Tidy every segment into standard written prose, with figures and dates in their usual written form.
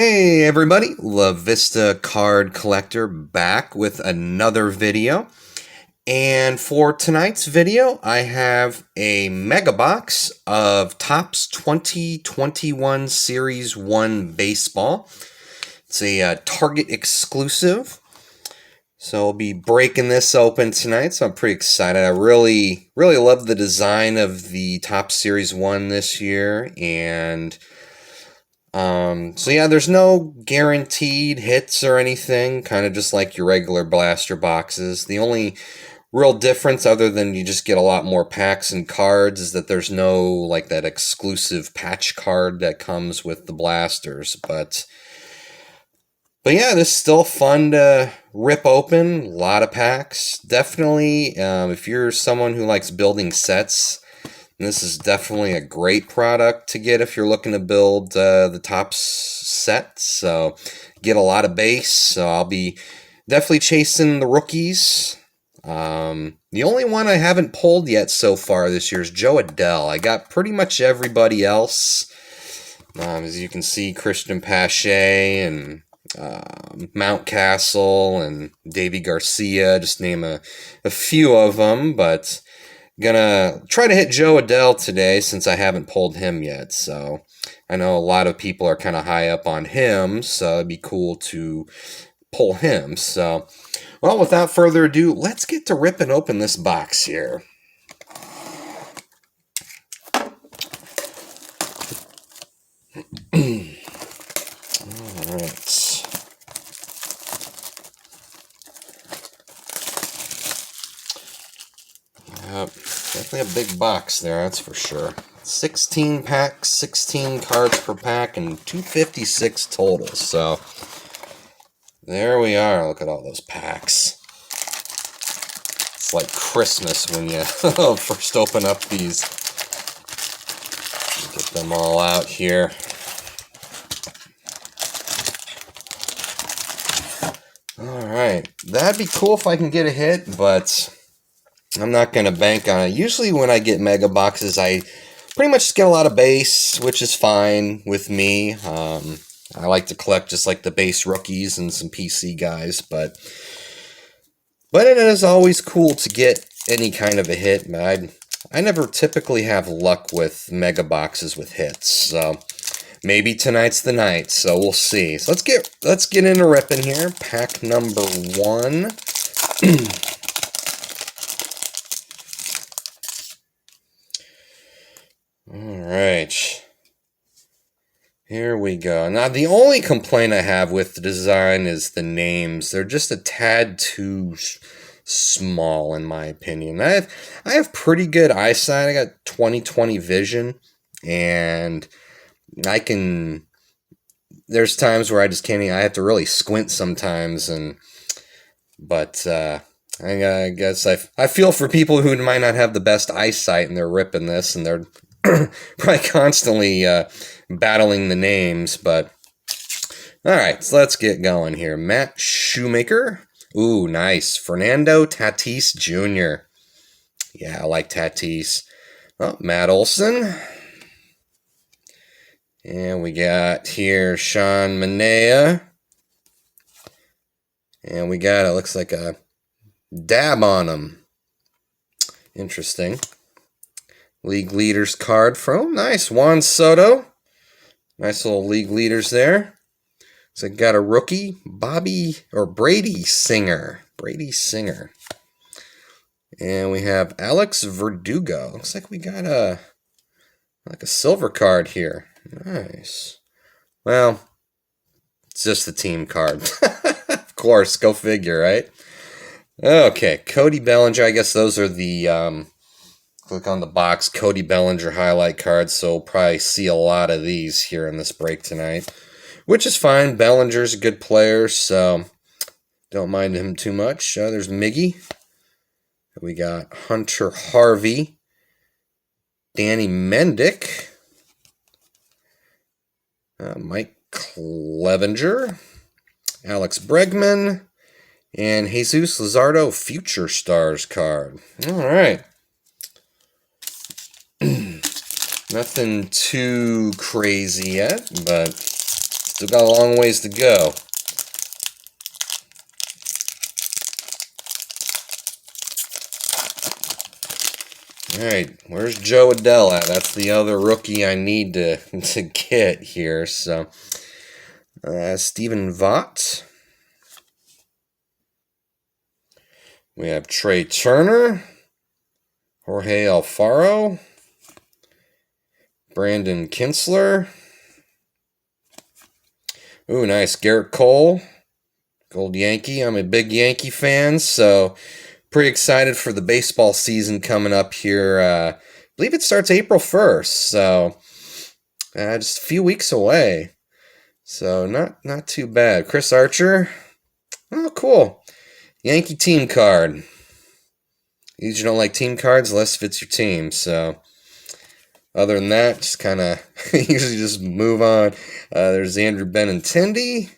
Hey everybody, La Vista Card Collector back with another video. And for tonight's video, I have a mega box of Topps 2021 Series 1 Baseball. It's a Target exclusive. So I'll be breaking this open tonight, so I'm pretty excited. I really love the design of the Topps Series 1 this year, and so yeah, there's no guaranteed hits or anything, kind of just like your regular blaster boxes. The only real difference, other than you just get a lot more packs and cards, is that there's no like that exclusive patch card that comes with the blasters. But yeah, this is still fun to rip open. A lot of packs. Definitely, if you're someone who likes building sets, this is definitely a great product to get if you're looking to build the Topps set. So get a lot of base. So I'll be definitely chasing the rookies. The only one I haven't pulled yet so far this year is Jo Adell. I got pretty much everybody else. As you can see, Christian Pache and Mountcastle and Davy Garcia, just name a few of them, but gonna try to hit Jo Adell today since I haven't pulled him yet. So I know a lot of people are kind of high up on him, so it'd be cool to pull him. So, well, without further ado, let's get to ripping open this box here. All right. Definitely a big box there, that's for sure. 16 packs, 16 cards per pack, and 256 total. So there we are. Look at all those packs. It's like Christmas when you first open up these. Get them all out here. Alright, that'd be cool if I can get a hit, but I'm not going to bank on it. Usually when I get mega boxes, I pretty much just get a lot of base, which is fine with me. I like to collect just like the base rookies and some PC guys, but it is always cool to get any kind of a hit. I never typically have luck with mega boxes with hits, so maybe tonight's the night, so we'll see. So let's get into ripping here. Pack number 1. Alright, here we go. Now, the only complaint I have with the design is the names. They're just a tad too small, in my opinion. I have pretty good eyesight. I got 20/20 vision, and there's times where I just can't, I have to really squint sometimes, but I guess I feel for people who might not have the best eyesight and they're ripping this, and they're probably constantly battling the names, but alright, so let's get going here. Matt Shoemaker. Ooh, nice. Fernando Tatis Jr. Yeah, I like Tatis. Oh, Matt Olson. And we got here Sean Manaea. And we got, it looks like a dab on him. Interesting. League leaders card from, nice, Juan Soto. Nice little league leaders there. So got a rookie, Brady Singer. And we have Alex Verdugo. Looks like we got a silver card here. Nice. Well, it's just the team card. Of course, go figure, right? Okay, Cody Bellinger. I guess those are the click on the box, Cody Bellinger highlight cards, so we'll probably see a lot of these here in this break tonight, which is fine. Bellinger's a good player, so don't mind him too much. There's Miggy. We got Hunter Harvey, Danny Mendick, Mike Clevenger, Alex Bregman, and Jesus Luzardo Future Stars card. All right. Nothing too crazy yet, but Still got a long ways to go. Alright, where's Joe Adell at? That's the other rookie I need to get here. So, Stephen Vaught. We have Trey Turner. Jorge Alfaro. Brandon Kinsler. Ooh, nice. Garrett Cole. Gold Yankee. I'm a big Yankee fan, so pretty excited for the baseball season coming up here. I believe it starts April 1st, so just a few weeks away. So not too bad. Chris Archer. Oh, cool. Yankee team card. Usually don't like team cards unless it fits your team, so other than that, just kind of usually just move on. There's Andrew Benintendi.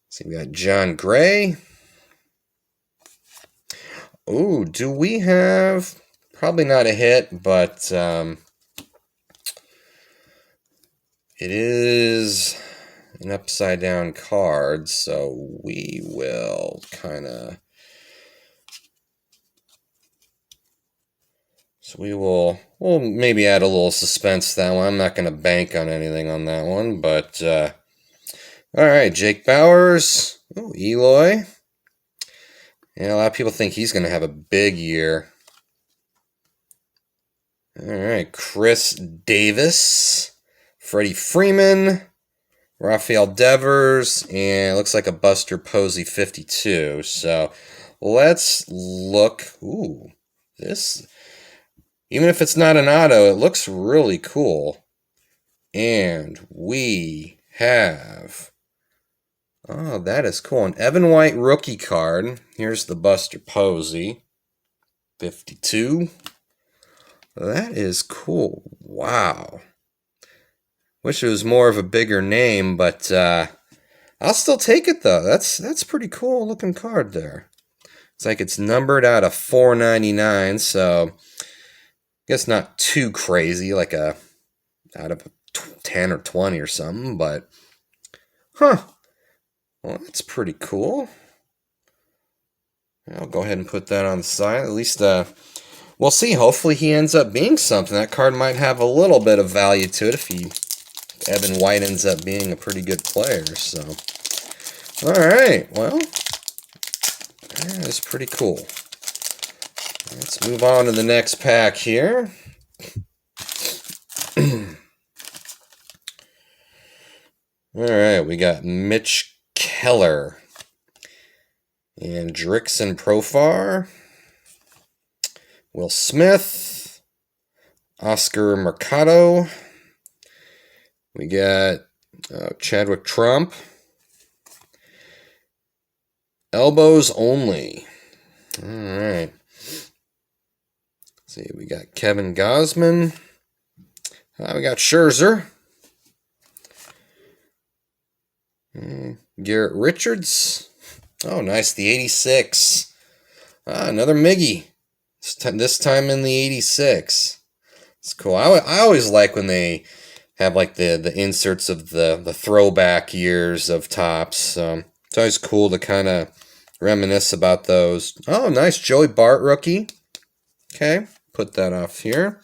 See, we got John Gray. Ooh, do we have... Probably not a hit, but it is an upside-down card, so we will kind of... So we'll maybe add a little suspense to that one. I'm not going to bank on anything on that one, but... all right, Jake Bowers. Ooh, Eloy. Yeah, a lot of people think he's going to have a big year. All right, Chris Davis, Freddie Freeman, Rafael Devers, and it looks like a Buster Posey 52. So let's look. Ooh, this, even if it's not an auto, it looks really cool. And we have... Oh, that is cool. An Evan White rookie card. Here's the Buster Posey. 52. That is cool. Wow. Wish it was more of a bigger name, but I'll still take it, though. That's pretty cool looking card there. It's like it's numbered out of 499, so I guess not too crazy, like out of 10 or 20 or something, but huh. Well, that's pretty cool. I'll go ahead and put that on the side. At least, we'll see. Hopefully he ends up being something. That card might have a little bit of value to it if Evan White ends up being a pretty good player. So, all right. Well, that is pretty cool. Let's move on to the next pack here. All right, we got Mitch Keller and Drickson Profar, Will Smith, Oscar Mercado. We got Chadwick Trump. Elbows only. All right. Let's see, we got Kevin Gausman. We got Scherzer. Garrett Richards. Oh, nice. The 86. Another Miggy. This time in the 86. It's cool. I always like when they have like the inserts of the throwback years of Topps. It's always cool to kind of reminisce about those. Oh, nice. Joey Bart rookie. Okay. Put that off here.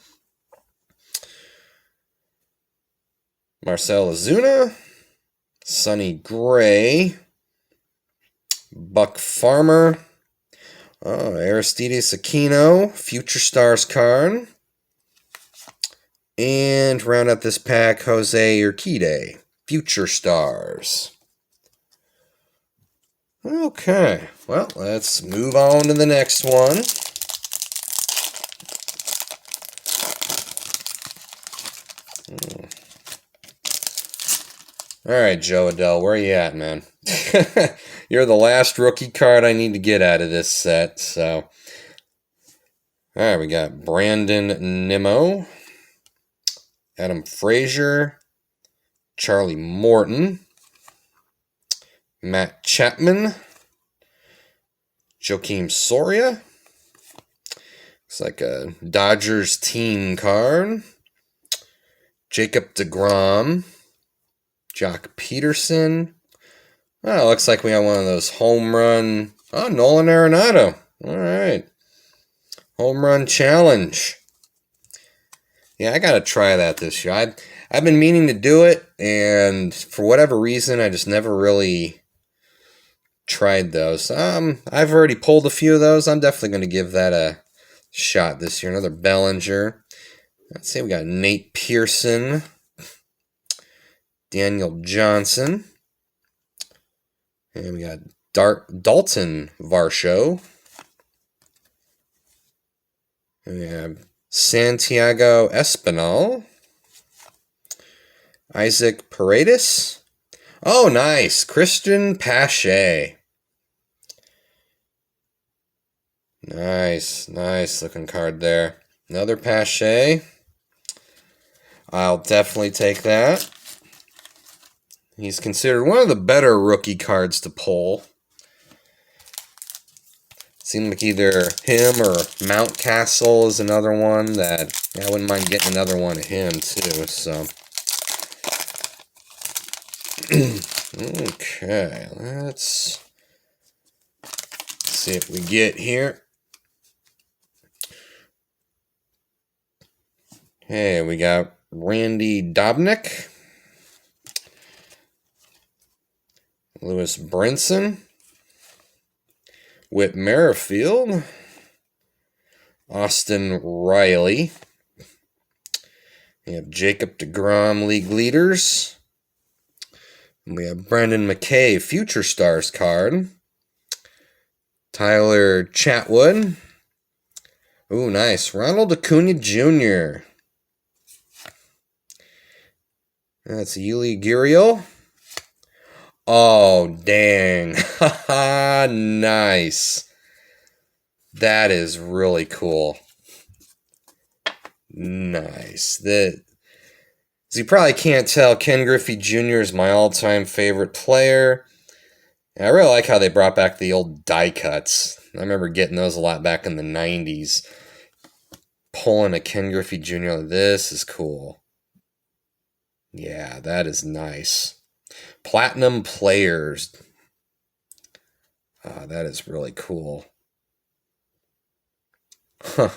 Marcell Ozuna. Sonny Gray, Buck Farmer, Aristides Aquino, Future Stars card, and round out this pack, Jose Urquidy, Future Stars. Okay, well, let's move on to the next one. All right, Joe Adell, where are you at, man? You're the last rookie card I need to get out of this set, so. All right, we got Brandon Nimmo, Adam Frazier, Charlie Morton, Matt Chapman, Joakim Soria. Looks like a Dodgers team card. Jacob deGrom. Jock Peterson. Oh, looks like we have one of those home run. Oh, Nolan Arenado. All right. Home run challenge. Yeah, I got to try that this year. I've been meaning to do it, and for whatever reason, I just never really tried those. I've already pulled a few of those. I'm definitely going to give that a shot this year. Another Bellinger. Let's see, we got Nate Pearson, Daniel Johnson, and we got Dalton Varsho, and we have Santiago Espinal, Isaac Paredes. Oh, nice, Christian Pache. Nice looking card there. Another Pache. I'll definitely take that. He's considered one of the better rookie cards to pull. Seemed like either him or Mountcastle is another one that I wouldn't mind getting another one of him too. So, okay, let's see if we get here. Hey, we got Randy Dobnik, Lewis Brinson, Whit Merrifield, Austin Riley. We have Jacob deGrom, League Leaders. And we have Brendan McKay, Future Stars card. Tyler Chatwood. Ooh, nice. Ronald Acuna Jr. That's Yuli Gurriel. Oh, dang. Nice. That is really cool. Nice. As you probably can't tell, Ken Griffey Jr. is my all-time favorite player. And I really like how they brought back the old die cuts. I remember getting those a lot back in the 90s. Pulling a Ken Griffey Jr. This is cool. Yeah, that is nice. Platinum Players. That is really cool. Huh.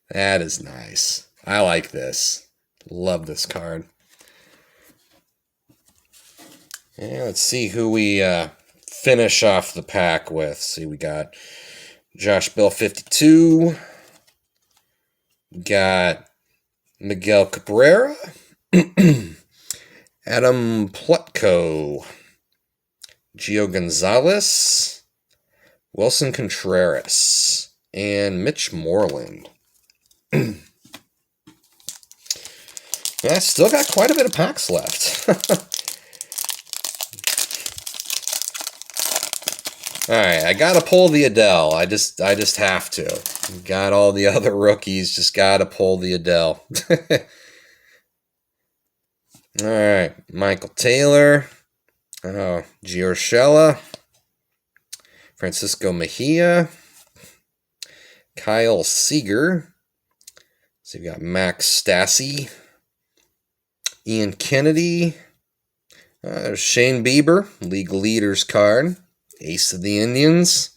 That is nice. I like this. Love this card. Yeah, let's see who we finish off the pack with. See, we got Josh Bell 52. Got Miguel Cabrera. Adam Plutko, Gio Gonzalez, Wilson Contreras, and Mitch Moreland. Yeah, still got quite a bit of packs left. Alright, I gotta pull the Adele. I just have to. Got all the other rookies, just gotta pull the Adele. Alright, Michael Taylor, Giorgella, Francisco Mejia, Kyle Seager. So you've got Max Stassi, Ian Kennedy, Shane Bieber, League Leaders card, Ace of the Indians,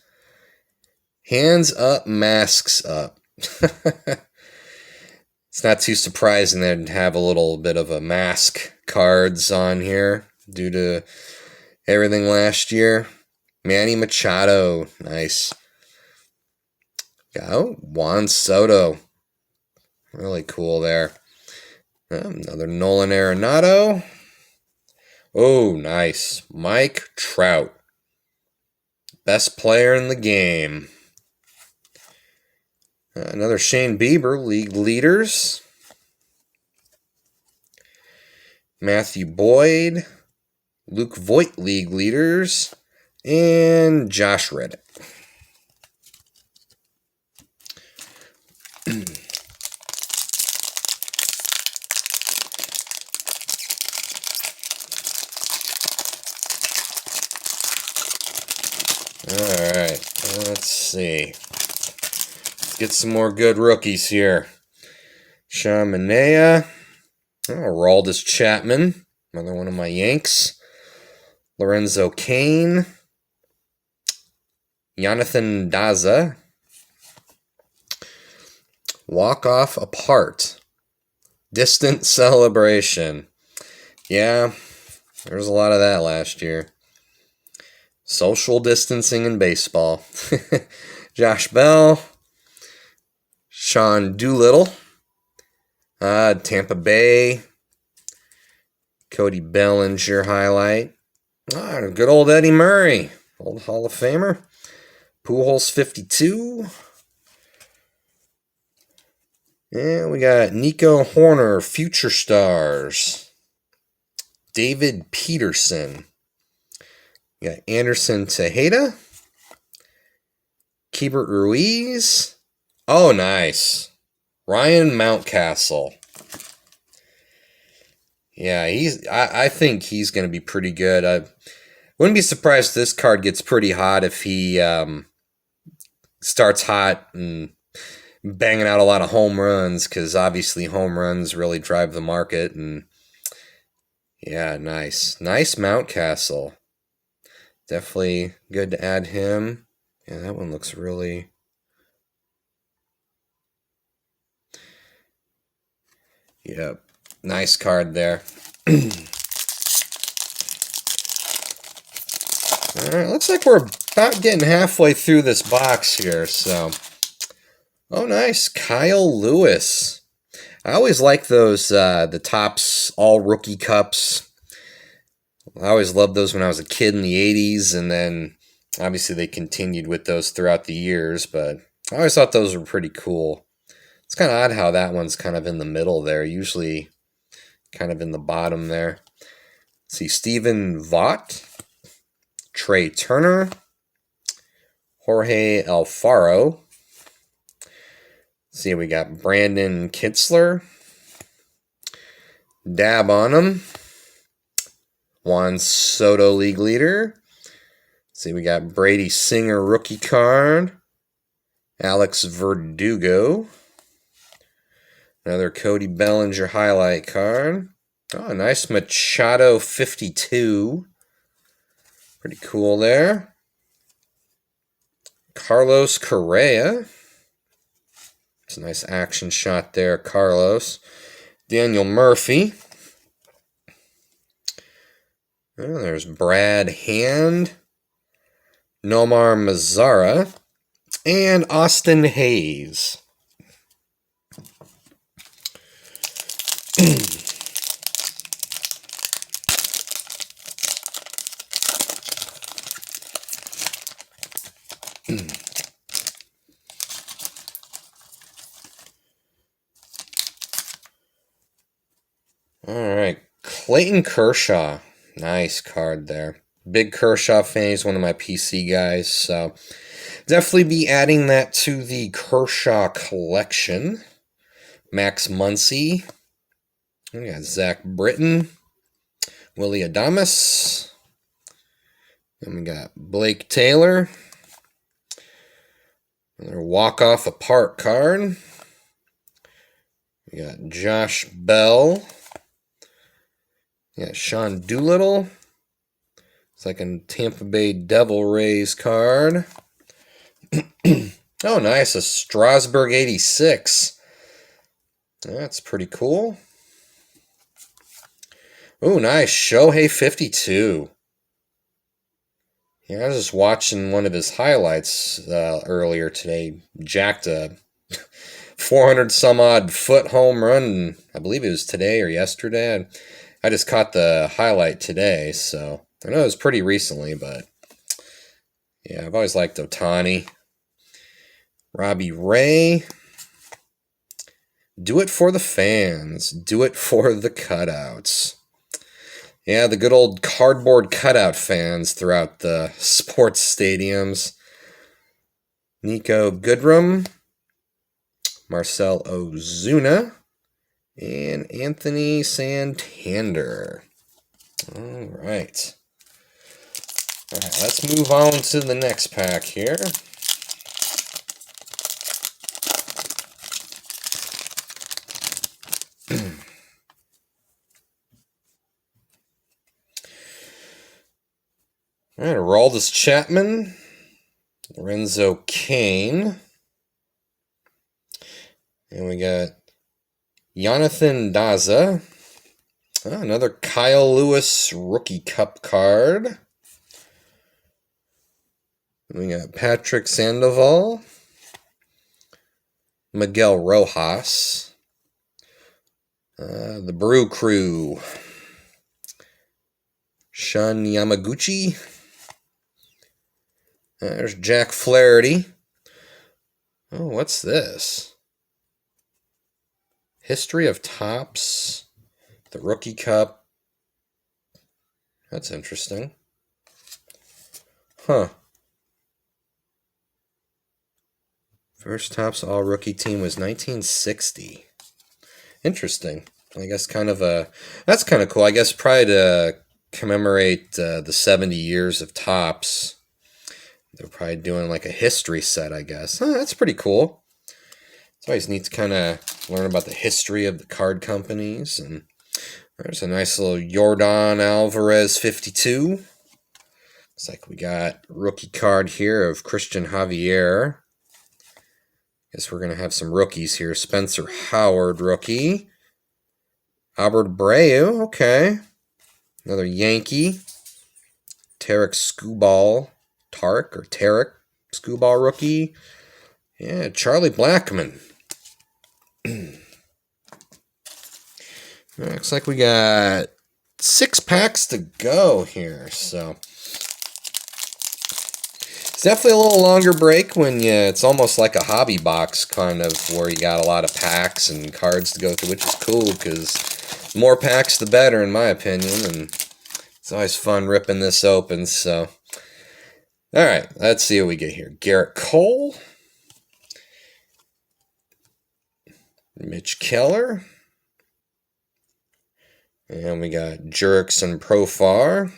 Hands Up, Masks Up. It's not too surprising they'd have a little bit of a mask cards on here due to everything last year. Manny Machado, nice. Oh, Juan Soto. Really cool there. Another Nolan Arenado. Oh, nice. Mike Trout. Best player in the game. Another Shane Bieber, League Leaders. Matthew Boyd, Luke Voigt, League Leaders, and Josh Reddick. Alright, let's see. Get some more good rookies here. Sean Manaea. Aroldis Chapman. Another one of my Yanks. Lorenzo Kane. Jonathan Daza. Walk off apart. Distant celebration. Yeah, there was a lot of that last year. Social distancing in baseball. Josh Bell. Sean Doolittle. Tampa Bay. Cody Bellinger highlight. Good old Eddie Murray. Old Hall of Famer. Pujols 52. And we got Nico Horner, Future Stars. David Peterson. We got Anderson Tejeda. Keibert Ruiz. Oh, nice. Ryan Mountcastle. Yeah, I think he's going to be pretty good. I wouldn't be surprised if this card gets pretty hot if he starts hot and banging out a lot of home runs, because obviously home runs really drive the market. And yeah, nice Mountcastle. Definitely good to add him. Yeah, that one looks really... Yep, nice card there. Alright, looks like we're about getting halfway through this box here, so... Oh, nice. Kyle Lewis. I always like those, the Topps All Rookie Cups. I always loved those when I was a kid in the 80s, and then obviously they continued with those throughout the years, but I always thought those were pretty cool. It's kind of odd how that one's kind of in the middle there, usually kind of in the bottom there. Let's see, Stephen Vaught, Trey Turner, Jorge Alfaro. Let's see, we got Brandon Kitzler, Dab on him, Juan Soto league leader. Let's see, we got Brady Singer rookie card, Alex Verdugo, another Cody Bellinger highlight card. Oh, nice Machado 52. Pretty cool there. Carlos Correa. It's a nice action shot there, Carlos. Daniel Murphy. Oh, there's Brad Hand. Nomar Mazara. And Austin Hayes. Alright, Clayton Kershaw. Nice card there. Big Kershaw fan. He's one of my PC guys, so definitely be adding that to the Kershaw collection. Max Muncy. We got Zach Britton. Willie Adames. Then we got Blake Taylor. Another walk-off apart card. We got Josh Bell. We got Sean Doolittle. It's like a Tampa Bay Devil Rays card. Oh, nice. A Strasburg 86. That's pretty cool. Oh, nice. Shohei 52. Yeah, I was just watching one of his highlights earlier today. Jacked a 400 some odd foot home run. I believe it was today or yesterday. I just caught the highlight today, so I know it was pretty recently, but yeah, I've always liked Ohtani. Robbie Ray. Do it for the fans. Do it for the cutouts. Yeah, the good old cardboard cutout fans throughout the sports stadiums. Nico Goodrum. Marcel Ozuna. And Anthony Santander. All right. All right, let's move on to the next pack here. All right, Aroldis Chapman, Lorenzo Cain, and we got Jonathan Daza. Another Kyle Lewis Rookie Cup card. We got Patrick Sandoval, Miguel Rojas, the Brew Crew, Shun Yamaguchi. There's Jack Flaherty. Oh, what's this? History of Topps, the Rookie Cup. That's interesting. Huh. First Topps All-Rookie team was 1960. Interesting. I guess that's kind of cool. I guess probably to commemorate the 70 years of Topps. They're probably doing like a history set, I guess. That's pretty cool. It's always neat to kind of learn about the history of the card companies. And there's a nice little Yordan Alvarez 52. Looks like we got rookie card here of Christian Javier. Guess we're going to have some rookies here. Spencer Howard, rookie. Albert Abreu, okay. Another Yankee. Tarek Skubal. Tarek Skubal, rookie. Yeah, Charlie Blackmon. Looks like we got 6 packs to go here, so it's definitely a little longer break when it's almost like a hobby box kind of where you got a lot of packs and cards to go through, which is cool because the more packs the better in my opinion, and it's always fun ripping this open. So alright, let's see what we get here. Garrett Cole, Mitch Keller, and we got Jurickson Profar,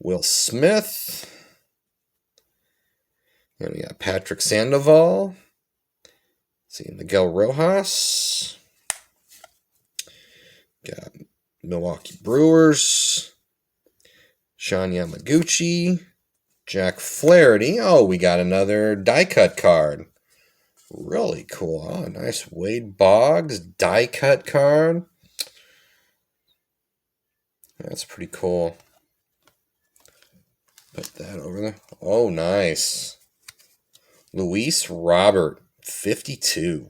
Will Smith, and we got Patrick Sandoval. Let's see, Miguel Rojas. Got Milwaukee Brewers, Shun Yamaguchi, Jack Flaherty. Oh, we got another die cut card. Really cool. Oh, nice Wade Boggs die cut card. That's pretty cool. Put that over there. Oh, nice. Luis Robert, 52.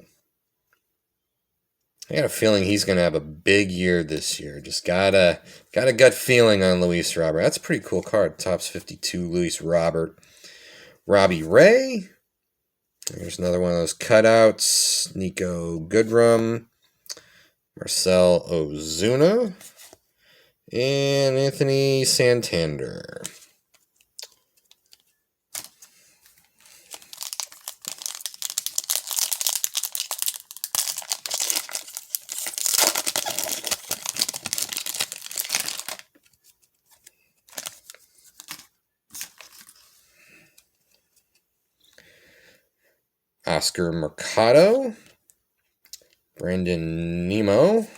I got a feeling he's going to have a big year this year. Just got a gut feeling on Luis Robert. That's a pretty cool card. Topps 52, Luis Robert. Robbie Ray. There's another one of those cutouts. Nico Goodrum. Marcel Ozuna. And Anthony Santander. Oscar Mercado, Brandon Nemo,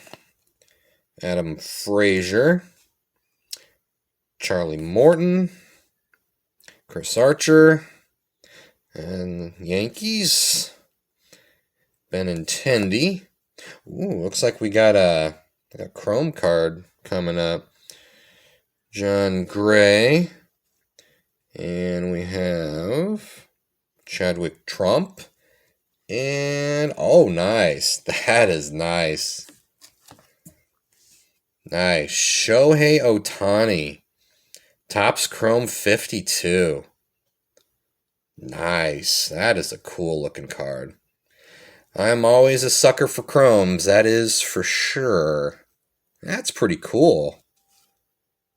Adam Frazier, Charlie Morton, Chris Archer, and Yankees, Benintendi. Ooh, looks like we got a Chrome card coming up. John Gray, and we have Chadwick Trump. And, oh, nice. That is nice. Nice. Shohei Ohtani. Topps Chrome 52. Nice. That is a cool looking card. I'm always a sucker for Chromes. That is for sure. That's pretty cool.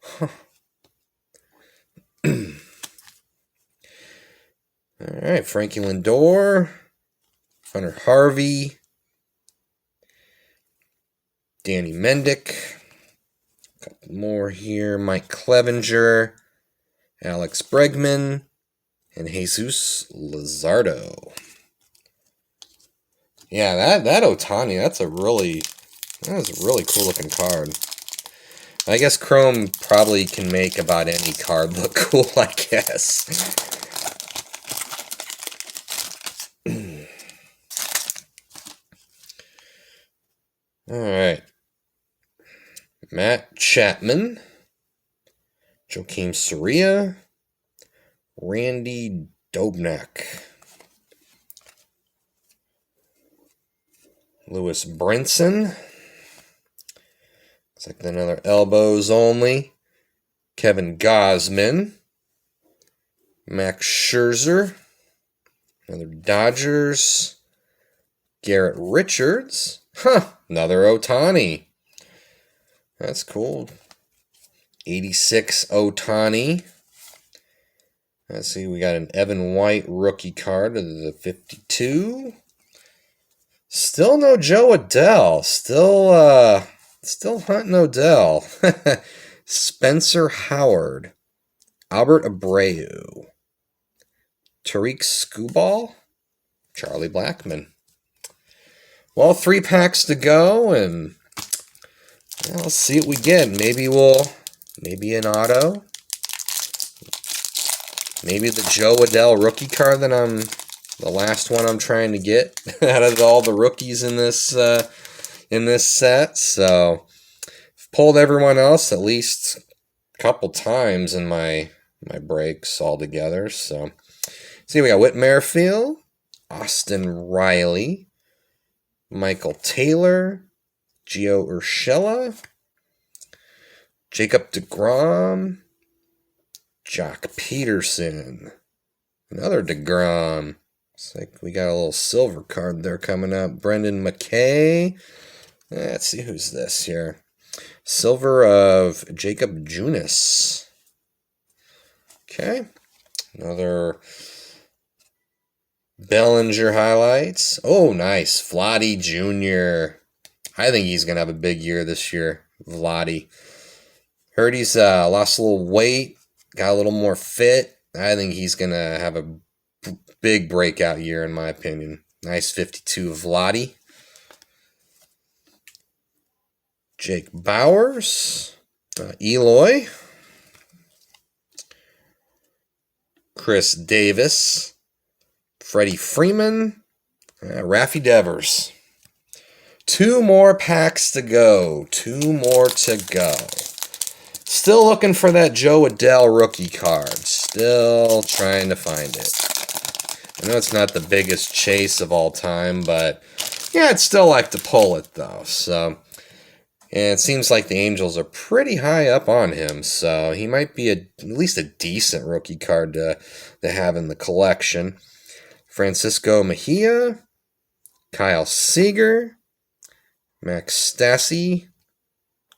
Huh. All right. Frankie Lindor. Hunter Harvey, Danny Mendick, a couple more here, Mike Clevenger, Alex Bregman, and Jesus Luzardo. Yeah, that Ohtani, that is a really cool looking card. I guess Chrome probably can make about any card look cool, I guess. Alright. Matt Chapman. Joakim Soria. Randy Dobnak. Lewis Brinson. Looks like another elbows only. Kevin Gausman. Max Scherzer. Another Dodgers. Garrett Richards. Another Ohtani. That's cool. 86 Ohtani. Let's see, we got an Evan White rookie card of the 52. Still no Joe Adell. Still hunting Odell. Spencer Howard. Albert Abreu. Tariq Skubal. Charlie Blackmon. Well, 3 packs to go, and let's see what we get. Maybe an auto. Maybe the Joe Adell rookie card that the last one I'm trying to get out of all the rookies in this set. So I've pulled everyone else at least a couple times in my breaks altogether. So see, we got Whit Merrifield, Austin Riley, Michael Taylor, Gio Urshela, Jacob deGrom, Jock Peterson, another deGrom. Looks like we got a little silver card there coming up. Brendan McKay. Let's see who's this here. Silver of Jacob Junis. Okay. Another Bellinger highlights. Oh, nice. Vladdy Jr. I think he's going to have a big year this year. Vladdy. Heard he's lost a little weight. Got a little more fit. I think he's going to have a big breakout year, in my opinion. Nice 52 of Vladdy. Jake Bowers. Eloy. Chris Davis. Freddie Freeman. Raffy Devers. 2 more packs to go. 2 more to go. Still looking for that Joe Adell rookie card. Still trying to find it. I know it's not the biggest chase of all time, but yeah, I'd still like to pull it though. So, and it seems like the Angels are pretty high up on him, so he might be at least a decent rookie card to have in the collection. Francisco Mejia, Kyle Seager, Max Stassi,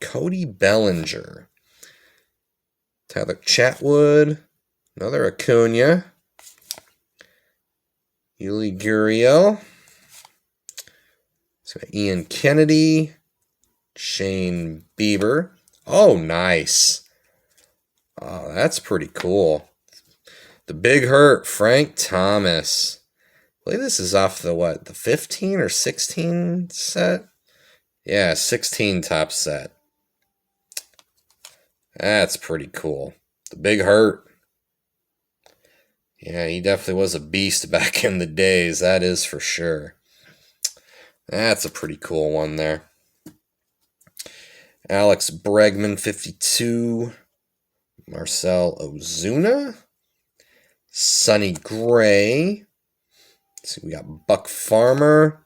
Cody Bellinger, Tyler Chatwood, another Acuna, Yuli Gurriel, so Ian Kennedy, Shane Bieber. Oh, nice. Oh, that's pretty cool. The Big Hurt, Frank Thomas. I believe this is off the 15 or 16 set? Yeah, 16 top set. That's pretty cool. The Big Hurt. Yeah, he definitely was a beast back in the days, that is for sure. That's a pretty cool one there. Alex Bregman, 52. Marcel Ozuna. Sonny Gray. Let's see, we got Buck Farmer.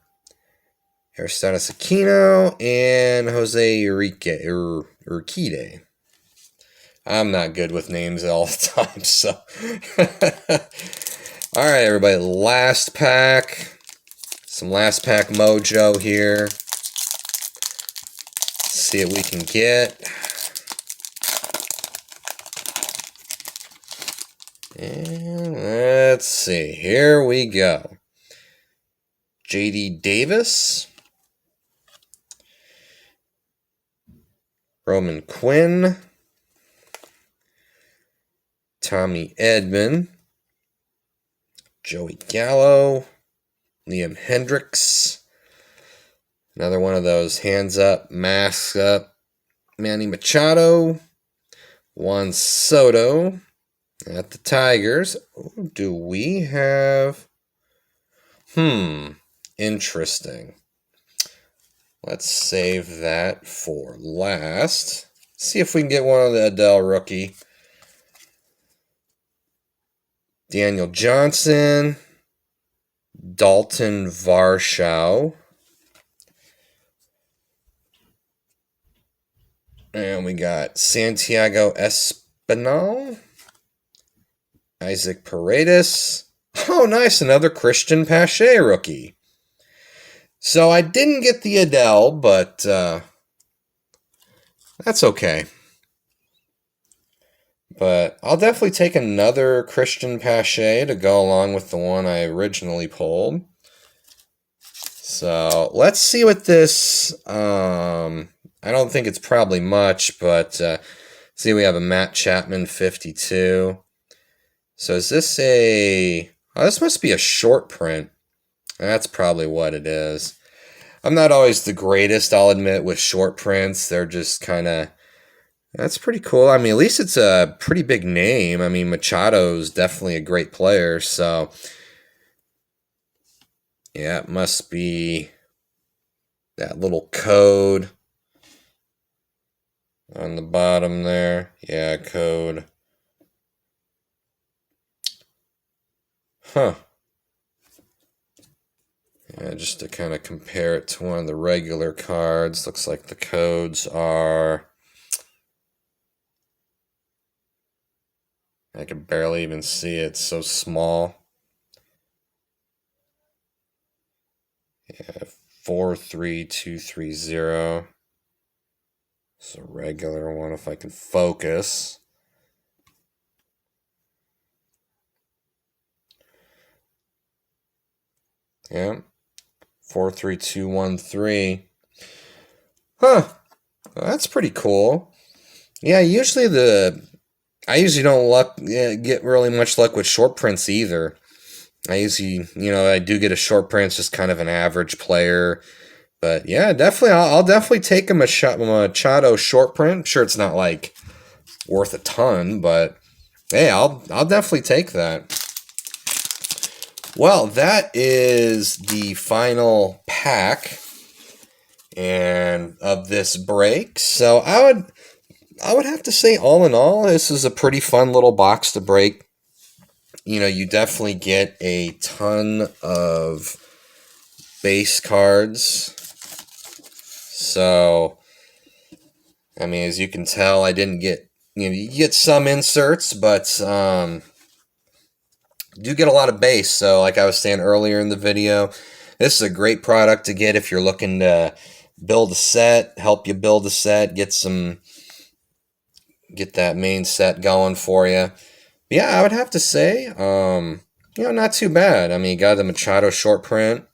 Aristides Aquino. And Jose Urquidy. I'm not good with names all the time, so. All right, everybody. Last pack. Some last pack mojo here. Let's see what we can get. And let's see. Here we go. J.D. Davis. Roman Quinn. Tommy Edman, Joey Gallo, Liam Hendricks, another one of those hands up, masks up, Manny Machado, Juan Soto at the Tigers. Who do we have? Interesting. Let's save that for last. See if we can get one of the Adele rookie. Daniel Johnson, Dalton Varsho, and we got Santiago Espinal, Isaac Paredes. Oh, nice, another Christian Pache rookie. So I didn't get the Adele, but that's okay. But I'll definitely take another Christian Pache to go along with the one I originally pulled. So let's see what this. I don't think it's probably much, but see, we have a Matt Chapman 52. So is this a? Oh, this must be a short print. That's probably what it is. I'm not always the greatest, I'll admit, with short prints. They're just kind of. That's pretty cool. I mean, at least it's a pretty big name. I mean, Machado's definitely a great player, so yeah, it must be that little code on the bottom there. Yeah, code. Huh. Yeah, just to kind of compare it to one of the regular cards, looks like the codes are. I can barely even see it, it's so small. Yeah, 43230. It's a regular one if I can focus. Yeah, 43213. Huh. Well, that's pretty cool. Yeah, I usually don't get really much luck with short prints either. I usually, I do get a short print, it's just kind of an average player. But yeah, definitely, I'll definitely take a Machado short print. I'm sure it's not like worth a ton, but hey, I'll definitely take that. Well, that is the final pack and of this break. So I would have to say, all in all, this is a pretty fun little box to break. You definitely get a ton of base cards. So, I mean, as you can tell, I didn't get, you get some inserts, but do get a lot of base. So, like I was saying earlier in the video, this is a great product to get if you're looking to build a set, help you build a set, get that main set going for you. Yeah, I would have to say, not too bad. I mean, you got the Machado short print.